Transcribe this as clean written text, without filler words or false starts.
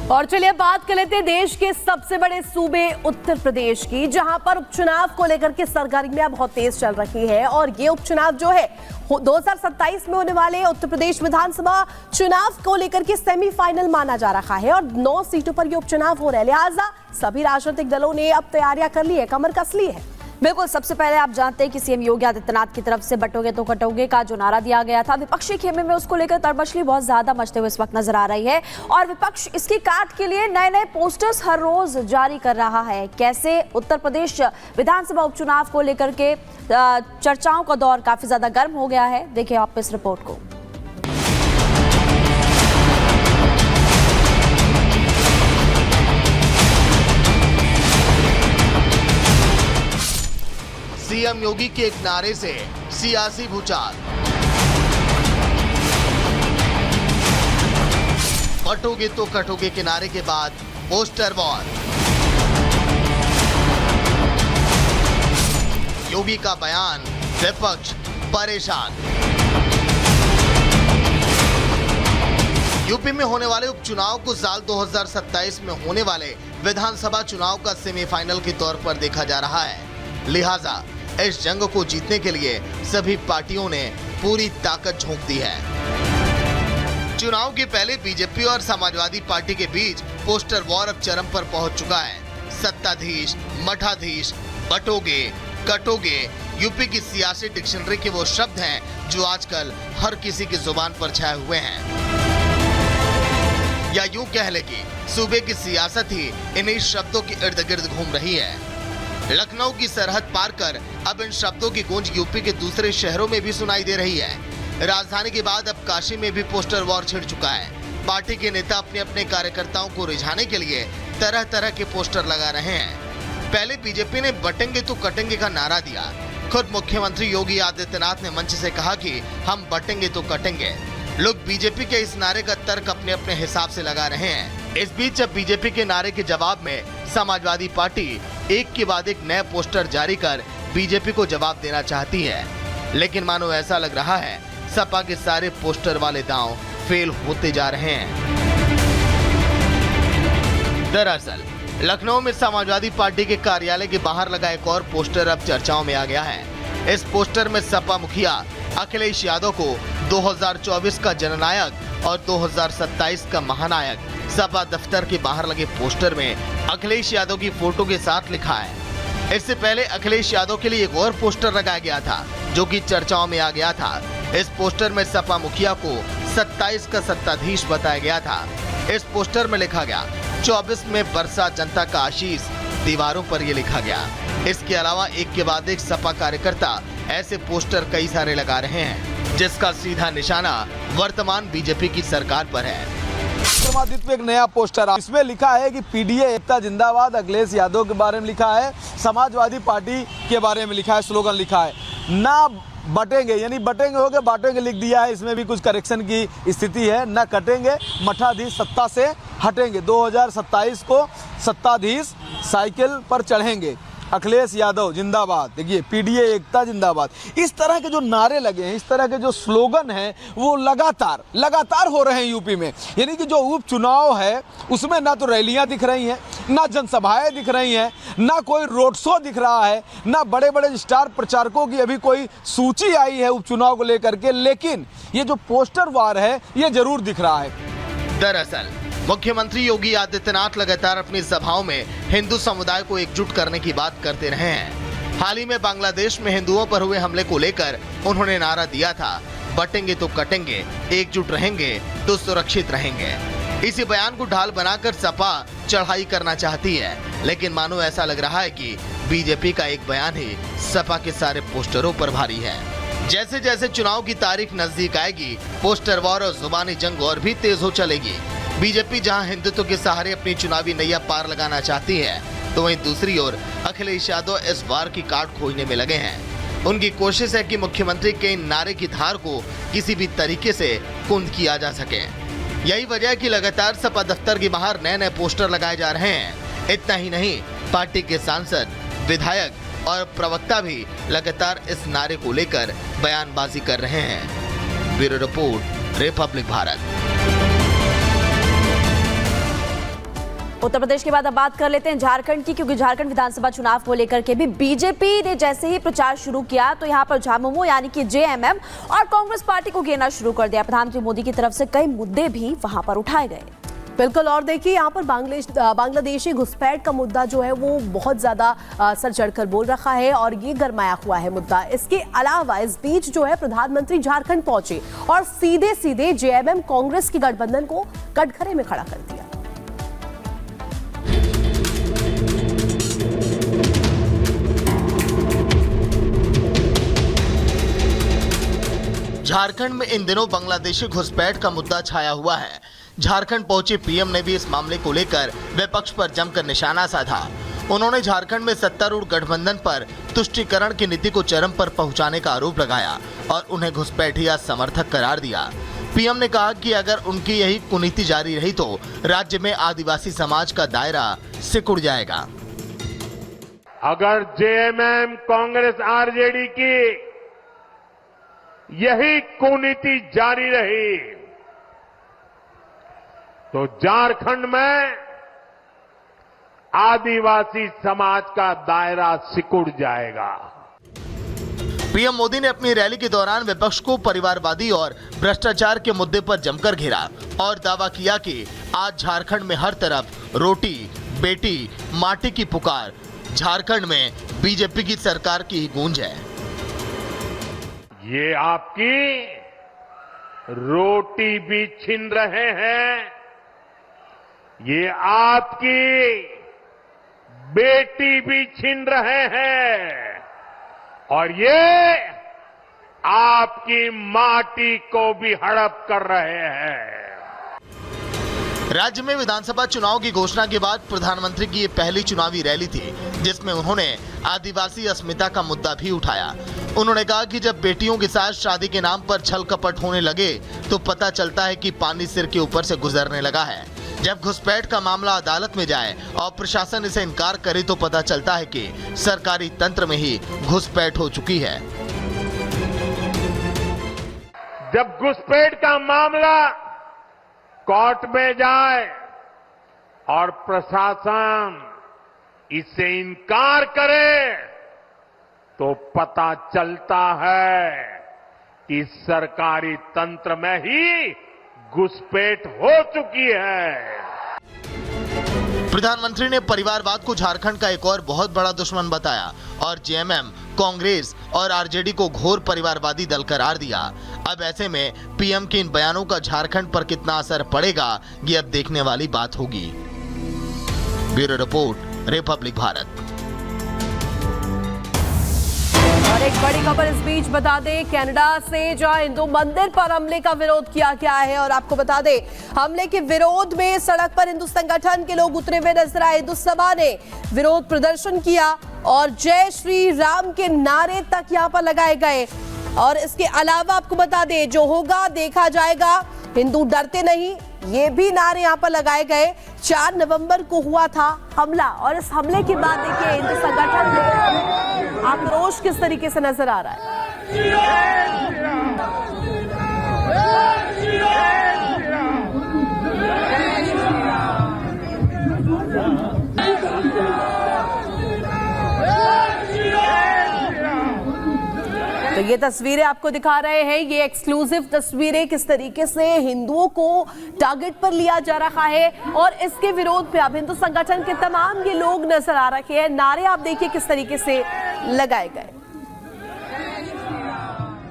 और चलिए बात कर लेते हैं देश के सबसे बड़े सूबे उत्तर प्रदेश की, जहां पर उपचुनाव को लेकर के सरगर्मियां बहुत तेज चल रही है। और ये उपचुनाव जो है 2027 में होने वाले उत्तर प्रदेश विधानसभा चुनाव को लेकर के सेमीफाइनल माना जा रहा है और 9 सीटों पर ये उपचुनाव हो रहे हैं। लिहाजा सभी राजनीतिक दलों ने अब तैयारियां कर ली है, कमर कस ली है। बिल्कुल, सबसे पहले आप जानते हैं कि सीएम योगी आदित्यनाथ की तरफ से बटोगे तो कटोगे का जो नारा दिया गया था, विपक्षी खेमे में उसको लेकर तड़बशली बहुत ज्यादा मचते हुए इस वक्त नजर आ रही है और विपक्ष इसकी काट के लिए नए नए पोस्टर्स हर रोज जारी कर रहा है। कैसे उत्तर प्रदेश विधानसभा उपचुनाव को लेकर के चर्चाओं का दौर काफी ज्यादा गर्म हो गया है, देखिए आप इस रिपोर्ट को। सीएम योगी के एक नारे से सियासी भूचाल। कटोगे तो कटोगे के नारे के बाद पोस्टर वॉर। योगी का बयान, विपक्ष परेशान। यूपी में होने वाले उपचुनाव को साल 2027 में होने वाले विधानसभा चुनाव का सेमीफाइनल के तौर पर देखा जा रहा है। लिहाजा इस जंग को जीतने के लिए सभी पार्टियों ने पूरी ताकत झोंक दी है। चुनाव के पहले बीजेपी और समाजवादी पार्टी के बीच पोस्टर वॉर अब चरम पर पहुंच चुका है। सत्ताधीश, मठाधीश, बटोगे, कटोगे यूपी की सियासी डिक्शनरी के वो शब्द हैं जो आजकल हर किसी की जुबान पर छाए हुए हैं। या यूं कह ले कि सूबे की सियासत ही इन्हीं शब्दों के इर्द गिर्द घूम रही है। लखनऊ की सरहद पार कर अब इन शब्दों की गूंज यूपी के दूसरे शहरों में भी सुनाई दे रही है। राजधानी के बाद अब काशी में भी पोस्टर वॉर छिड़ चुका है। पार्टी के नेता अपने अपने कार्यकर्ताओं को रिझाने के लिए तरह तरह के पोस्टर लगा रहे हैं। पहले बीजेपी ने बटेंगे तो कटेंगे का नारा दिया। खुद मुख्यमंत्री योगी आदित्यनाथ ने मंच से कहा कि हम बटेंगे तो कटेंगे। लोग बीजेपी के इस नारे का तर्क अपने अपने हिसाब से लगा रहे हैं। इस बीच अब बीजेपी के नारे के जवाब में समाजवादी पार्टी एक के बाद एक नए पोस्टर जारी कर बीजेपी को जवाब देना चाहती है, लेकिन मानो ऐसा लग रहा है सपा के सारे पोस्टर वाले दांव फेल होते जा रहे हैं। दरअसल लखनऊ में समाजवादी पार्टी के कार्यालय के बाहर लगा एक और पोस्टर अब चर्चाओं में आ गया है। इस पोस्टर में सपा मुखिया अखिलेश यादव को 2024 का जननायक और 2027 का महानायक सपा दफ्तर के बाहर लगे पोस्टर में अखिलेश यादव की फोटो के साथ लिखा है। इससे पहले अखिलेश यादव के लिए एक और पोस्टर लगाया गया था जो कि चर्चाओं में आ गया था। इस पोस्टर में सपा मुखिया को 27 का सत्ताधीश बताया गया था। इस पोस्टर में लिखा गया 24 में बरसा जनता का आशीष, दीवारों पर ये लिखा गया। इसके अलावा एक के बाद एक सपा कार्यकर्ता ऐसे पोस्टर कई सारे लगा रहे हैं जिसका सीधा निशाना वर्तमान बीजेपी की सरकार पर है। विक्रमादित्य पे एक नया पोस्टर है, इसमें लिखा है कि पीडीए एकता जिंदाबाद। अखिलेश यादव के बारे में लिखा है, समाजवादी पार्टी के बारे में लिखा है, स्लोगन लिखा है ना बटेंगे, यानी बटेंगे हो गए बांटेंगे लिख दिया है। इसमें भी कुछ करेक्शन की स्थिति है। न कटेंगे, मठाधीश सत्ता से हटेंगे। 2027 को सत्ताधीश साइकिल पर चढ़ेंगे। अखिलेश यादव जिंदाबाद। देखिए, पीडीए एकता जिंदाबाद। इस तरह के जो नारे लगे हैं, इस तरह के जो स्लोगन हैं, वो लगातार हो रहे हैं यूपी में। यानी कि जो उपचुनाव है उसमें ना तो रैलियां दिख रही हैं, ना जनसभाएं दिख रही हैं, ना कोई रोड शो दिख रहा है, ना बड़े बड़े स्टार प्रचारकों की अभी कोई सूची आई है उपचुनाव को लेकर के। लेकिन ये जो पोस्टर वार है ये जरूर दिख रहा है। दरअसल मुख्यमंत्री योगी आदित्यनाथ लगातार अपनी सभाओं में हिंदू समुदाय को एकजुट करने की बात करते रहे हैं। हाल ही में बांग्लादेश में हिंदुओं पर हुए हमले को लेकर उन्होंने नारा दिया था, बटेंगे तो कटेंगे, एकजुट रहेंगे तो सुरक्षित रहेंगे। इसी बयान को ढाल बनाकर सपा चढ़ाई करना चाहती है, लेकिन मानो ऐसा लग रहा है कि बीजेपी का एक बयान ही सपा के सारे पोस्टरों पर भारी है। जैसे जैसे चुनाव की तारीख नजदीक आएगी, पोस्टर वॉर और जुबानी जंग और भी तेज हो चलेगी। बीजेपी जहां हिंदुत्व के सहारे अपनी चुनावी नैया पार लगाना चाहती है, तो वहीं दूसरी ओर अखिलेश यादव इस वार की काट खोजने में लगे हैं। उनकी कोशिश है कि मुख्यमंत्री के इन नारे की धार को किसी भी तरीके से कुंद किया जा सके। यही वजह है कि लगातार सपा दफ्तर के बाहर नए नए पोस्टर लगाए जा रहे हैं। इतना ही नहीं, पार्टी के सांसद, विधायक और प्रवक्ता भी लगातार इस नारे को लेकर बयानबाजी कर रहे हैं। Bureau report, Republic Bharat. Uttar Pradesh के बाद अब बात कर लेते हैं झारखंड की, क्योंकि झारखंड विधानसभा चुनाव को लेकर के भी बीजेपी ने जैसे ही प्रचार शुरू किया तो यहां पर झामुमो यानी कि जेएमएम और कांग्रेस पार्टी को घेरना शुरू कर दिया। प्रधानमंत्री मोदी की तरफ से कई मुद्दे भी वहां पर उठाए गए। बिल्कुल, और देखिए यहाँ पर बांग्लादेशी घुसपैठ का मुद्दा जो है वो बहुत ज्यादा सर चढ़कर बोल रखा है और ये गरमाया हुआ है मुद्दा। इसके अलावा इस बीच जो है प्रधानमंत्री झारखंड पहुंचे और सीधे सीधे जेएमएम कांग्रेस की गठबंधन को कटघरे में खड़ा कर दिया। झारखंड में इन दिनों बांग्लादेशी घुसपैठ का मुद्दा छाया हुआ है। झारखंड पहुंचे पीएम ने भी इस मामले को लेकर विपक्ष पर जमकर निशाना साधा। उन्होंने झारखंड में सत्तारूढ़ गठबंधन पर तुष्टीकरण की नीति को चरम पर पहुंचाने का आरोप लगाया और उन्हें घुसपैठिया समर्थक करार दिया। पीएम ने कहा कि अगर उनकी यही कुनीति जारी रही तो राज्य में आदिवासी समाज का दायरा सिकुड़ जाएगा। अगर जेएमएम कांग्रेस आरजेडी की यही कुनीति जारी रही तो झारखंड में आदिवासी समाज का दायरा सिकुड़ जाएगा। पीएम मोदी ने अपनी रैली के दौरान विपक्ष को परिवारवादी और भ्रष्टाचार के मुद्दे पर जमकर घेरा और दावा किया कि आज झारखंड में हर तरफ रोटी बेटी माटी की पुकार। झारखंड में बीजेपी की सरकार की ही गूंज है। ये आपकी रोटी भी छीन रहे हैं, ये आपकी बेटी भी छीन रहे हैं और ये आपकी माटी को भी हड़प कर रहे हैं। राज्य में विधानसभा चुनाव की घोषणा के बाद प्रधानमंत्री की ये पहली चुनावी रैली थी जिसमें उन्होंने आदिवासी अस्मिता का मुद्दा भी उठाया। उन्होंने कहा कि जब बेटियों के साथ शादी के नाम पर छल कपट होने लगे तो पता चलता है कि पानी सिर के ऊपर से गुजरने लगा है। जब घुसपैठ का मामला अदालत में जाए और प्रशासन इसे इनकार करे तो पता चलता है कि सरकारी तंत्र में ही घुसपैठ हो चुकी है। जब घुसपैठ का मामला कोर्ट में जाए और प्रशासन इससे इनकार करे तो पता चलता है कि सरकारी तंत्र में ही घुसपैठ हो चुकी है। प्रधानमंत्री ने परिवारवाद को झारखंड का एक और बहुत बड़ा दुश्मन बताया और जेएमएम, कांग्रेस और आरजेडी को घोर परिवारवादी दल करार दिया। अब ऐसे में पीएम के इन बयानों का झारखंड पर कितना असर पड़ेगा ये अब देखने वाली बात होगी। Bureau report, Republic Bharat. और एक बड़ी खबर इस बीच बता दें, कनाडा से जहां हिंदू मंदिर पर हमले का विरोध किया गया है और आपको बता दें हमले के विरोध में सड़क पर हिंदू संगठन के लोग उतरे हुए नजर आए। हिंदू सभा ने विरोध प्रदर्शन किया और जय श्री राम के नारे तक यहां पर लगाए गए। और इसके अलावा आपको बता दें जो होगा देखा जाएगा, हिंदू डरते नहीं, ये भी नारे यहाँ पर लगाए गए। 4 नवंबर को हुआ था हमला और इस हमले के बाद देखिए हिंदू संगठन में आक्रोश किस तरीके से नजर आ रहा है। तो ये तस्वीरें आपको दिखा रहे हैं, ये एक्सक्लूसिव तस्वीरें किस तरीके से हिंदुओं को टारगेट पर लिया जा रहा है और इसके विरोध में अब हिंदू संगठन के तमाम ये लोग नजर आ रहे हैं। नारे आप देखिए किस तरीके से लगाए गए।